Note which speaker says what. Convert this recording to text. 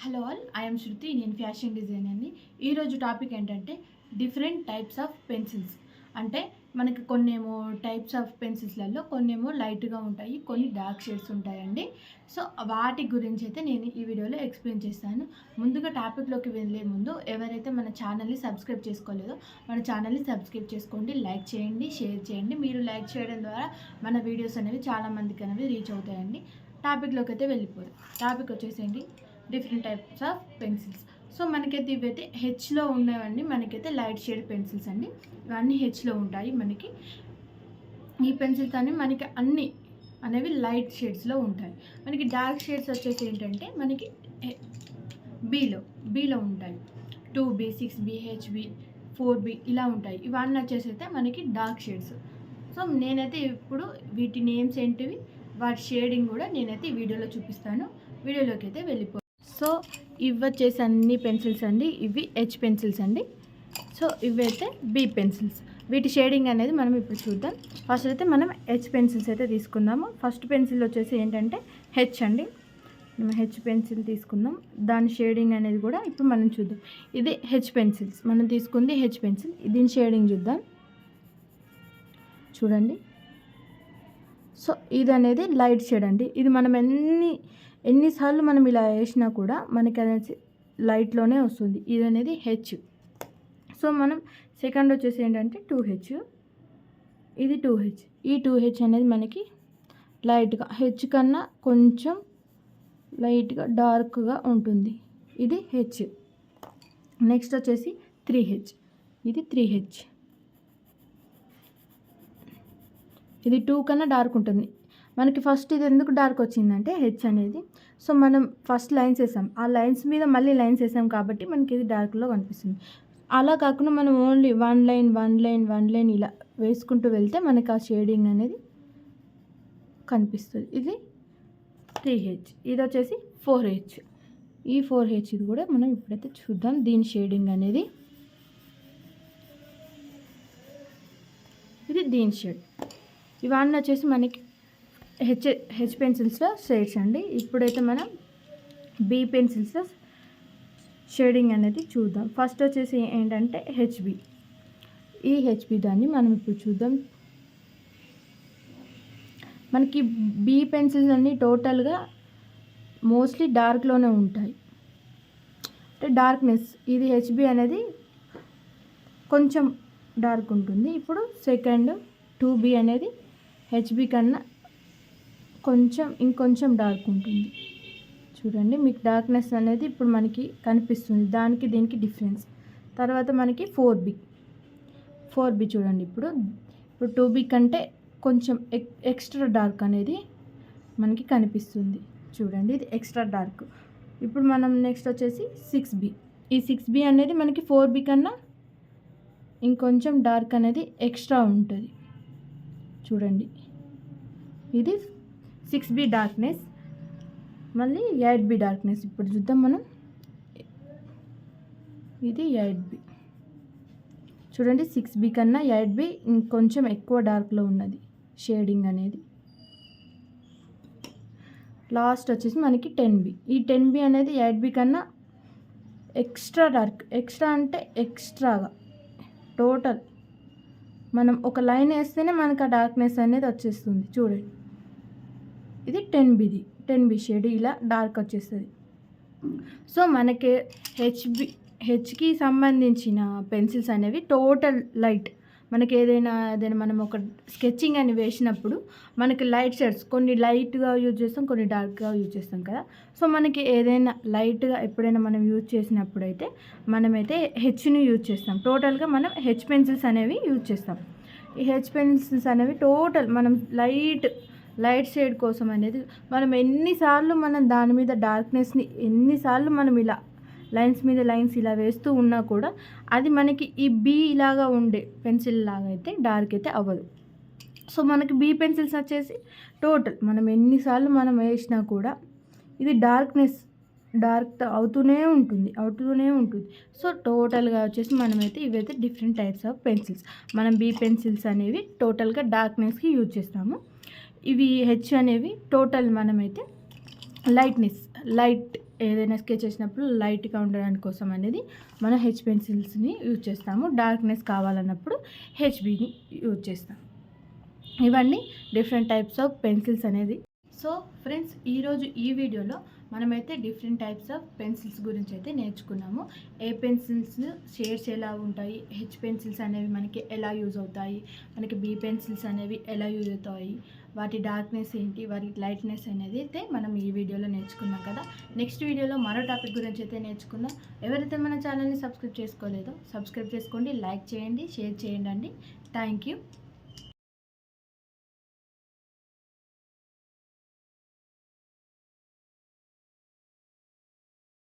Speaker 1: Hello all, I'm శృతి. నేను fashion డిజైనర్ని. ఈరోజు topic ఏంటంటే డిఫరెంట్ టైప్స్ ఆఫ్ పెన్సిల్స్. అంటే మనకి కొన్నేమో టైప్స్ ఆఫ్ పెన్సిల్స్లలో కొన్నేమో లైట్గా ఉంటాయి, కొన్ని డార్క్ షేడ్స్ ఉంటాయండి. సో వాటి గురించి అయితే నేను ఈ వీడియోలో ఎక్స్ప్లెయిన్ చేస్తాను. ముందుగా టాపిక్లోకి వెళ్ళే ముందు ఎవరైతే మన ఛానల్ని సబ్స్క్రైబ్ చేసుకోలేదో మన ఛానల్ని సబ్స్క్రైబ్ చేసుకోండి, లైక్ చేయండి, షేర్ చేయండి. మీరు లైక్ చేయడం ద్వారా మన వీడియోస్ అనేవి చాలామందికి అనేవి రీచ్ అవుతాయండి. టాపిక్లోకి అయితే వెళ్ళిపోదు. టాపిక్ వచ్చేసేయండి different types of pencils. So మనకైతే ఇవైతే హెచ్లో ఉండేవండి. మనకైతే లైట్ షేడ్ పెన్సిల్స్ అండి. ఇవన్నీ హెచ్లో ఉంటాయి. మనకి ఈ పెన్సిల్స్ అన్ని మనకి అన్నీ అనేవి లైట్ షేడ్స్లో ఉంటాయి. మనకి డార్క్ షేడ్స్ వచ్చేసి ఏంటంటే మనకి బీలో ఉంటాయి. 2B, 6B, HB, 4B ఇలా ఉంటాయి. ఇవన్నీ వచ్చేసి అయితే మనకి డార్క్ షేడ్స్. సో నేనైతే ఇప్పుడు వీటి నేమ్స్ ఏంటివి, వాటి షేడింగ్ కూడా నేనైతే ఈ వీడియోలో చూపిస్తాను. వీడియోలోకి అయితే వెళ్ళిపో. సో ఇవి వచ్చేసి అన్ని పెన్సిల్స్ అండి. ఇవి హెచ్ పెన్సిల్స్ అండి. సో ఇవైతే బి పెన్సిల్స్. వీటి షేడింగ్ అనేది మనం ఇప్పుడు చూద్దాం. ఫస్ట్ అయితే మనం హెచ్ పెన్సిల్స్ అయితే తీసుకుందాము. ఫస్ట్ పెన్సిల్ వచ్చేసి ఏంటంటే హెచ్ అండి. మనం హెచ్ పెన్సిల్ తీసుకుందాం. దాని షేడింగ్ అనేది కూడా ఇప్పుడు మనం చూద్దాం. ఇది హెచ్ పెన్సిల్స్, మనం తీసుకుంది హెచ్ పెన్సిల్. దీని షేడింగ్ చూద్దాం. చూడండి. సో ఇది అనేది లైట్ షేడ్ అండి. ఇది మనం ఎన్నిసార్లు మనం ఇలా వేసినా కూడా మనకి అనేది లైట్లోనే వస్తుంది. ఇది అనేది హెచ్. సో మనం సెకండ్ వచ్చేసి ఏంటంటే 2H. ఇది 2H. ఈ 2H అనేది మనకి లైట్గా హెచ్ కన్నా కొంచెం లైట్గా డార్క్గా ఉంటుంది. ఇది హెచ్. నెక్స్ట్ వచ్చేసి 3H. ఇది 3H. ఇది 2 కన్నా డార్క్ ఉంటుంది. మనకి ఫస్ట్ ఇది ఎందుకు డార్క్ వచ్చిందంటే హెచ్ అనేది. సో మనం ఫస్ట్ లైన్స్ వేసాం, ఆ లైన్స్ మీద మళ్ళీ లైన్స్ వేసాం కాబట్టి మనకి ఇది డార్క్లో కనిపిస్తుంది. అలా కాకుండా మనం ఓన్లీ వన్ లైన్ ఇలా వేసుకుంటూ వెళ్తే మనకి ఆ షేడింగ్ అనేది కనిపిస్తుంది. ఇది 3H. ఇది వచ్చేసి 4H. ఈ 4H ఇది కూడా మనం ఇప్పుడైతే చూద్దాం దీని షేడింగ్ అనేది. ఇది దీని షేడ్. ఇవన్నీ వచ్చేసి మనకి హెచ్ పెన్సిల్స్లో షేడ్స్ అండి. ఇప్పుడైతే మనం బి పెన్సిల్స్లో షేడింగ్ అనేది చూద్దాం. ఫస్ట్ వచ్చేసి ఏంటంటే హెచ్బి. ఈ హెచ్బి దాన్ని మనం ఇప్పుడు చూద్దాం. మనకి బి పెన్సిల్స్ అన్నీ టోటల్గా మోస్ట్లీ డార్క్లోనే ఉంటాయి, అంటే డార్క్నెస్. ఇది హెచ్బి అనేది కొంచెం డార్క్ ఉంటుంది. ఇప్పుడు సెకండ్ 2B అనేది హెచ్బి కన్నా ఇంకొంచెం డార్క్ ఉంటుంది. చూడండి, మీకు డార్క్నెస్ అనేది ఇప్పుడు మనకి కనిపిస్తుంది. దానికి దీనికి డిఫరెన్స్. తర్వాత మనకి 4B చూడండి. ఇప్పుడు 2B కంటే కొంచెం ఎక్స్ట్రా డార్క్ అనేది మనకి కనిపిస్తుంది. చూడండి, ఇది ఎక్స్ట్రా డార్క్. ఇప్పుడు మనం నెక్స్ట్ వచ్చేసి 6B. ఈ 6B అనేది మనకి 4B కన్నా ఇంకొంచెం డార్క్ అనేది ఎక్స్ట్రా ఉంటుంది. చూడండి, ఇది 6B డార్క్నెస్. మళ్ళీ 8B డార్క్నెస్. ఇప్పుడు చూద్దాం మనం. ఇది 8B. చూడండి, 6B కన్నా 8B ఇంకొంచెం ఎక్కువ డార్క్లో ఉన్నది షేడింగ్ అనేది. లాస్ట్ వచ్చేసి మనకి 10B. ఈ 10B అనేది 8B కన్నా ఎక్స్ట్రా డార్క్. ఎక్స్ట్రా అంటే ఎక్స్ట్రాగా టోటల్ మనం ఒక లైన్ వేస్తేనే మనకు ఆ డార్క్నెస్ అనేది వచ్చేస్తుంది. చూడండి, ఇది 10B షేడ్ ఇలా డార్క్ వచ్చేస్తుంది. సో మనకి హెచ్కి సంబంధించిన పెన్సిల్స్ అనేవి టోటల్ లైట్. మనకి ఏదైనా మనం ఒక స్కెచింగ్ అని వేసినప్పుడు మనకి లైట్ షేడ్స్ కొన్ని లైట్గా యూజ్ చేస్తాం, కొన్ని డార్క్గా యూజ్ చేస్తాం కదా. సో మనకి ఏదైనా లైట్గా ఎప్పుడైనా మనం యూజ్ చేసినప్పుడు అయితే మనమైతే హెచ్ని యూజ్ చేస్తాం. టోటల్గా మనం హెచ్ పెన్సిల్స్ అనేవి యూజ్ చేస్తాం. ఈ హెచ్ పెన్సిల్స్ అనేవి టోటల్ మనం లైట్ షేడ్ కోసం అనేది మనం ఎన్నిసార్లు మనం దాని మీద డార్క్నెస్ని ఎన్నిసార్లు మనం ఇలా లైన్స్ మీద లైన్స్ ఇలా వేస్తూ ఉన్నా కూడా అది మనకి ఈ బి ఇలాగా ఉండే పెన్సిల్ లాగా అయితే డార్క్ అయితే అవ్వదు. సో మనకి బి పెన్సిల్స్ వచ్చేసి టోటల్ మనం ఎన్నిసార్లు మనం వేసినా కూడా ఇది డార్క్ అవుతూనే ఉంటుంది. సో టోటల్గా వచ్చేసి మనమైతే ఇవైతే డిఫరెంట్ టైప్స్ ఆఫ్ పెన్సిల్స్. మనం బి పెన్సిల్స్ అనేవి టోటల్గా డార్క్నెస్కి యూజ్ చేస్తాము. ఇవి హెచ్ అనేవి టోటల్ మనమైతే లైట్ ఏదైనా స్కెచ్ చేసినప్పుడు లైట్గా ఉండడానికి కోసం అనేది మనం హెచ్ పెన్సిల్స్ని యూజ్ చేస్తాము. డార్క్నెస్ కావాలన్నప్పుడు హెచ్బిని యూజ్ చేస్తాం. ఇవన్నీ డిఫరెంట్ టైప్స్ ఆఫ్ పెన్సిల్స్ అనేది. సో ఫ్రెండ్స్, ఈరోజు ఈ వీడియోలో మనమైతే డిఫరెంట్ టైప్స్ ఆఫ్ పెన్సిల్స్ గురించి అయితే నేర్చుకున్నాము. ఏ పెన్సిల్స్ షేడ్స్ ఎలా ఉంటాయి, హెచ్ పెన్సిల్స్ అనేవి మనకి ఎలా యూజ్ అవుతాయి, మనకి బీ పెన్సిల్స్ అనేవి ఎలా యూజ్ అవుతాయి, వాటి డార్క్నెస్ ఏంటి, వాటి లైట్నెస్ అనేది అయితే మనం ఈ వీడియోలో నేర్చుకున్నాం కదా. నెక్స్ట్ వీడియోలో మరో టాపిక్ గురించి అయితే నేర్చుకుందాం. ఎవరైతే మన ఛానల్ని సబ్స్క్రైబ్ చేసుకోలేదో సబ్స్క్రైబ్ చేసుకోండి, లైక్ చేయండి, షేర్ చేయండి అండి. Thank you.